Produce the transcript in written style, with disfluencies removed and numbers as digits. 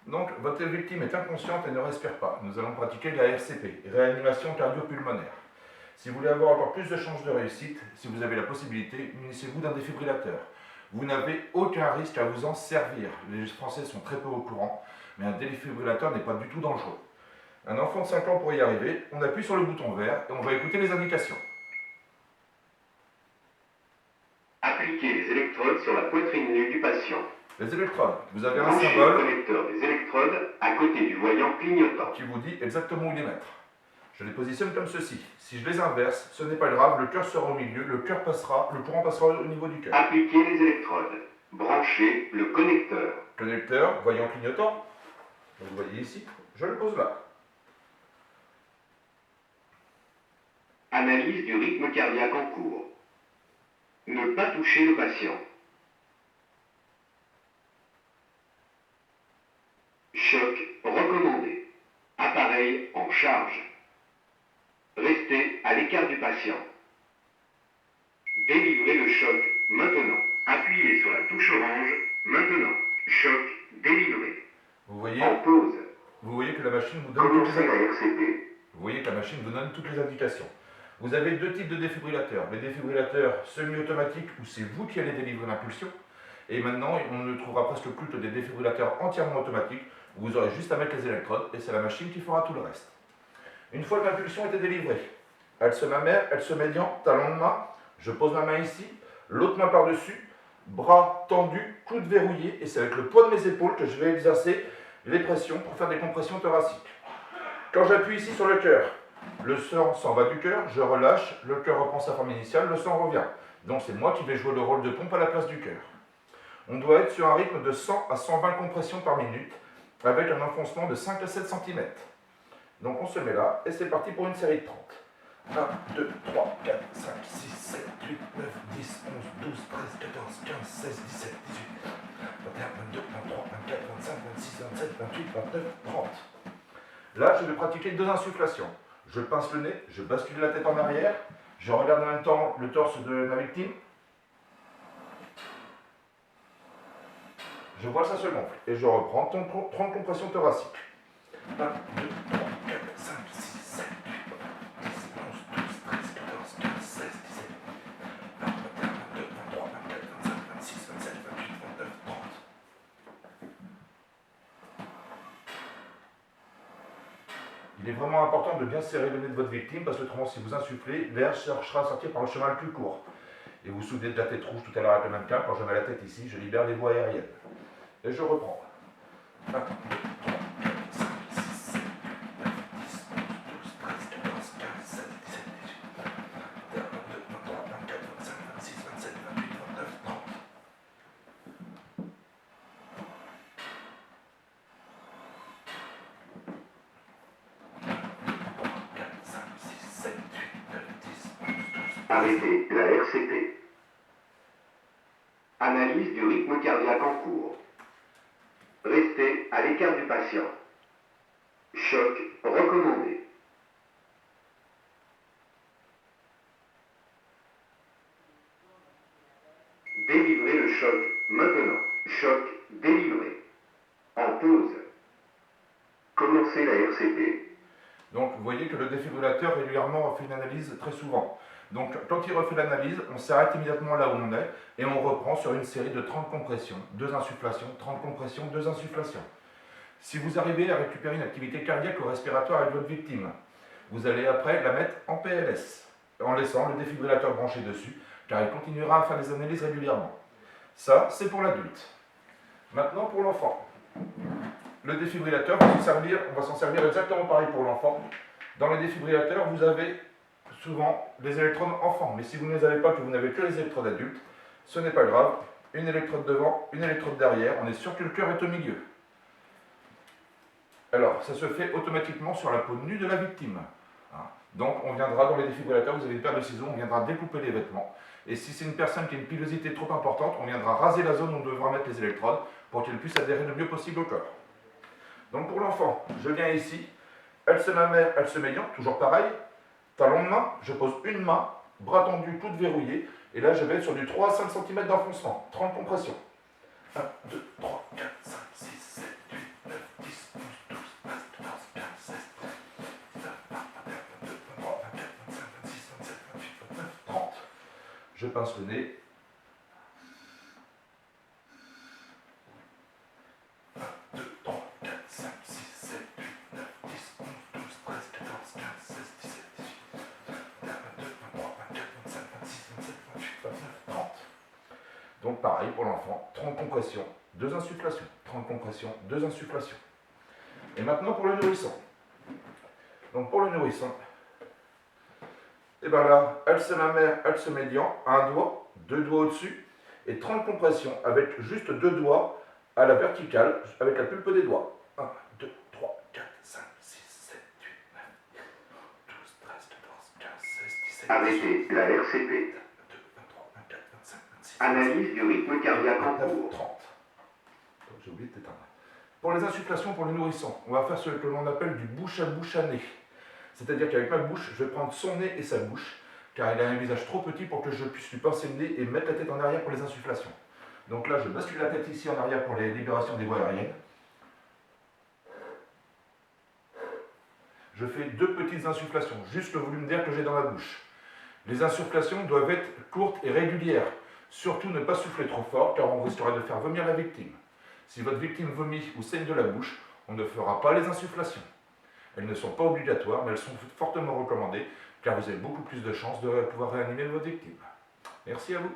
Donc, votre victime est inconsciente et ne respire pas. Nous allons pratiquer la RCP, réanimation cardio-pulmonaire. Si vous voulez avoir encore plus de chances de réussite, si vous avez la possibilité, munissez-vous d'un défibrillateur. Vous n'avez aucun risque à vous en servir. Les Français sont très peu au courant, mais un défibrillateur n'est pas du tout dangereux. Un enfant de 5 ans pour y arriver, on appuie sur le bouton vert et on va écouter les indications. Appliquez les électrodes sur la poitrine nue du patient. Les électrodes, vous avez un Branchez symbole le connecteur des électrodes à côté du voyant clignotant. qui vous dit exactement où les mettre. Je les positionne comme ceci. Si je les inverse, ce n'est pas grave, le cœur sera au milieu, le courant passera au niveau du cœur. Appliquez les électrodes. Branchez le connecteur. Connecteur, voyant clignotant. Vous voyez ici, je le pose là. Analyse du rythme cardiaque en cours. Ne pas toucher le patient. Choc recommandé. Appareil en charge. Restez à l'écart du patient. Délivrez le choc maintenant. Appuyez sur la touche orange maintenant. Choc délivré. Vous voyez, En pause. vous voyez que la machine vous donne toutes Commencez les, la RCP. vous voyez que la machine vous donne toutes les indications. Vous avez deux types de défibrillateurs. Les défibrillateurs semi-automatiques où c'est vous qui allez délivrer l'impulsion. Et maintenant, on ne trouvera presque plus que des défibrillateurs entièrement automatiques où vous aurez juste à mettre les électrodes et c'est la machine qui fera tout le reste. Une fois que l'impulsion a été délivrée, elle se mammaire, elle se médian, talon de main, je pose ma main ici, l'autre main par-dessus, bras tendus, coude verrouillé, et c'est avec le poids de mes épaules que je vais exercer les pressions pour faire des compressions thoraciques. Quand j'appuie ici sur le cœur, le sang s'en va du cœur, je relâche, le cœur reprend sa forme initiale, le sang revient. Donc c'est moi qui vais jouer le rôle de pompe à la place du cœur. On doit être sur un rythme de 100 à 120 compressions par minute, avec un enfoncement de 5 à 7 cm. Donc on se met là, et c'est parti pour une série de 30. 1, 2, 3, 4, 5, 6, 7, 8, 9, 10, 11, 12, 13, 14, 15, 16, 17, 18, 21, 22, 23, 24, 25, 26, 27, 28, 29, 30. Là, je vais pratiquer deux insufflations. Je pince le nez, je bascule la tête en arrière, je regarde en même temps le torse de ma victime. Je vois que ça se gonfle et je reprends 30 compressions thoraciques. 1, 2, 3, 4, 5, 6, 7, 8, 10, 11, 12, 13, 14, 15, 16, 17, 20, 21, 22, 23, 24, 25, 26, 27, 28, 29, 30. Il est vraiment important de bien serrer le nez de votre victime parce que autrement, si vous insufflez, l'air cherchera à sortir par le chemin le plus court. Et vous vous souvenez de la tête rouge tout à l'heure avec le mannequin, quand je mets la tête ici, je libère les voies aériennes. Et je reprends. 1, 2, 3, 4, 5, 6, 7, 8, 9, 10, 11, 12, 13, 14, 15, 16, 17, 18, 21, 22, 23, 24, 25, 26, 27, 28, 29, 30. Arrêtez la RCP. Analyse du rythme cardiaque en cours. Restez à l'écart du patient. Choc recommandé. Délivrez le choc maintenant. Choc délivré. En pause. Commencez la RCP. Donc vous voyez que le défibrillateur régulièrement refait une analyse très souvent. Donc quand il refait l'analyse, on s'arrête immédiatement là où on est et on reprend sur une série de 30 compressions, 2 insufflations, 30 compressions, 2 insufflations. Si vous arrivez à récupérer une activité cardiaque ou respiratoire avec votre victime, vous allez après la mettre en PLS, en laissant le défibrillateur branché dessus, car il continuera à faire des analyses régulièrement. Ça, c'est pour l'adulte. Maintenant pour l'enfant. Le défibrillateur, on va s'en servir exactement pareil pour l'enfant. Dans les défibrillateurs, vous avez souvent des électrodes enfants, mais si vous ne les avez pas, que vous n'avez que les électrodes adultes, ce n'est pas grave. Une électrode devant, une électrode derrière, on est sûr que le cœur est au milieu. Alors, ça se fait automatiquement sur la peau nue de la victime. Donc, on viendra dans les défibrillateurs, vous avez une paire de ciseaux, on viendra découper les vêtements. Et si c'est une personne qui a une pilosité trop importante, on viendra raser la zone où on devra mettre les électrodes pour qu'elle puisse adhérer le mieux possible au corps. Donc pour l'enfant, je viens ici, elle se mammaire, elle se médian, toujours pareil, talon de main, je pose une main, bras tendu, coude verrouillé, et là je vais être sur du 3 à 5 cm d'enfoncement, 30 compressions. 1, 2, 3, 4, 5, 6, 7, 8, 9, 10, Je pince le nez. 1, 2, 3, 4, 5, 6, 7, 8, 9, 10, 11, 12, 13, 14, 15, 16, 17, 18, 22, 23, 24, 25, 26, 27, 28, 29, 30. Donc pareil pour l'enfant, 30 compressions, 2 insufflations, 30 compressions, 2 insufflations. Et maintenant pour le nourrisson. Donc pour le nourrisson, et bien là, axe mammaire, axe médian, un doigt, 2 doigts au-dessus, et 30 compressions avec juste 2 doigts à la verticale, avec la pulpe des doigts. 1, 2, 3, 4, 5, 6, 7, 8, 9, 12, 13, 14, 15, 16, 17, 18, Arrêtez la RCP. 22, 23, 24, 25, 26, 27, Analyse du rythme cardiaque en 29, cours. 30. J'ai oublié de t'éteindre. Pour les insufflations pour le nourrisson, on va faire ce que l'on appelle du bouche à bouche à nez. C'est-à-dire qu'avec ma bouche, je vais prendre son nez et sa bouche, car il a un visage trop petit pour que je puisse lui pincer le nez et mettre la tête en arrière pour les insufflations. Donc là, je bascule la tête ici en arrière pour les libérations des voies aériennes. Je fais 2 petites insufflations, juste le volume d'air que j'ai dans ma bouche. Les insufflations doivent être courtes et régulières. Surtout ne pas souffler trop fort, car on risquera de faire vomir la victime. Si votre victime vomit ou saigne de la bouche, on ne fera pas les insufflations. Elles ne sont pas obligatoires, mais elles sont fortement recommandées, car vous avez beaucoup plus de chances de pouvoir réanimer votre victime. Merci à vous.